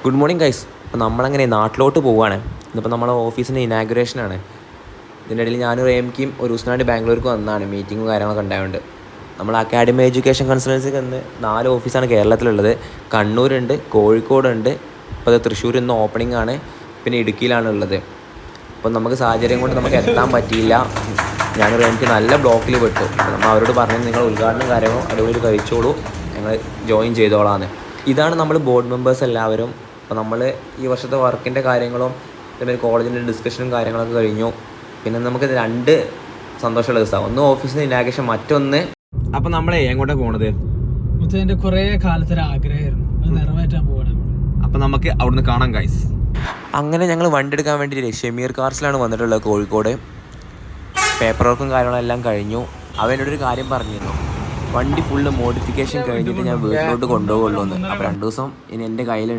Good morning guys. അപ്പോൾ നമ്മളങ്ങനെ നാട്ടിലോട്ട് പോവുകയാണ്. ഇന്നിപ്പോൾ നമ്മളെ ഓഫീസിൻ്റെ ഇനാഗുറേഷനാണ്. ഇതിൻ്റെ ഇടയിൽ ഞാനും റേംക്കും ഒരു ദിവസം വേണ്ടി ബാംഗ്ലൂർക്ക് വന്നതാണ്. മീറ്റിങ്ങും കാര്യങ്ങളൊക്കെ ഉണ്ടായതുകൊണ്ട് നമ്മൾ അക്കാഡമി എഡ്യൂക്കേഷൻ കൺസൾട്ടൻസിക്ക് ഇന്ന് 4 ഓഫീസാണ് കേരളത്തിലുള്ളത്. കണ്ണൂരുണ്ട്, കോഴിക്കോടുണ്ട്, ഇപ്പോൾ അത് തൃശ്ശൂർ ഇന്ന് ഓപ്പണിംഗ് ആണ്, പിന്നെ ഇടുക്കിയിലാണ് ഉള്ളത്. അപ്പം നമുക്ക് സാഹചര്യം കൊണ്ട് നമുക്ക് എത്താൻ പറ്റിയില്ല. ഞാൻ റേംക്ക് നല്ല ബ്ലോക്കിൽ പെട്ടു. നമ്മൾ അവരോട് പറഞ്ഞു നിങ്ങൾ ഉദ്ഘാടനം കാര്യമോ അതുപോലെ കഴിച്ചോളൂ, ഞങ്ങൾ ജോയിൻ ചെയ്തോളാന്ന്. ഇതാണ് നമ്മൾ ബോർഡ് മെമ്പേഴ്സ് എല്ലാവരും. അപ്പോൾ നമ്മൾ ഈ വർഷത്തെ വർക്കിൻ്റെ കാര്യങ്ങളും പിന്നെ കോളേജിൻ്റെ ഡിസ്കഷനും കാര്യങ്ങളൊക്കെ കഴിഞ്ഞു. പിന്നെ നമുക്ക് 2 സന്തോഷമുള്ള ദിവസമാണ്. ഒന്ന് ഓഫീസിൻ്റെ ഇനാഗ്രേഷൻ, മറ്റൊന്ന് അപ്പം നമ്മളെ എങ്ങോട്ടാണ് പോണത്? എൻ്റെ കുറേ കാലത്തൊരു ആഗ്രഹമായിരുന്നു, അത് നിറവേറ്റാൻ പോകണം. അപ്പം നമുക്ക് അവിടുന്ന് കാണാം ഗൈസ്. അങ്ങനെ ഞങ്ങൾ വണ്ടി എടുക്കാൻ വേണ്ടി ഷമീർ കാർസിലാണ് വന്നിട്ടുള്ളത് കോഴിക്കോട്. പേപ്പർ വർക്കും കാര്യങ്ങളെല്ലാം കഴിഞ്ഞു. അവനോടൊരു കാര്യം പറഞ്ഞിരുന്നു, വണ്ടി ഫുള്ള് മോഡിഫിക്കേഷൻ കഴിഞ്ഞിട്ട് ഞാൻ വീട്ടിലോട്ട് കൊണ്ടുപോകുള്ളൂ എന്ന്. അപ്പോൾ 2 ദിവസം ഇനി എൻ്റെ കയ്യിൽ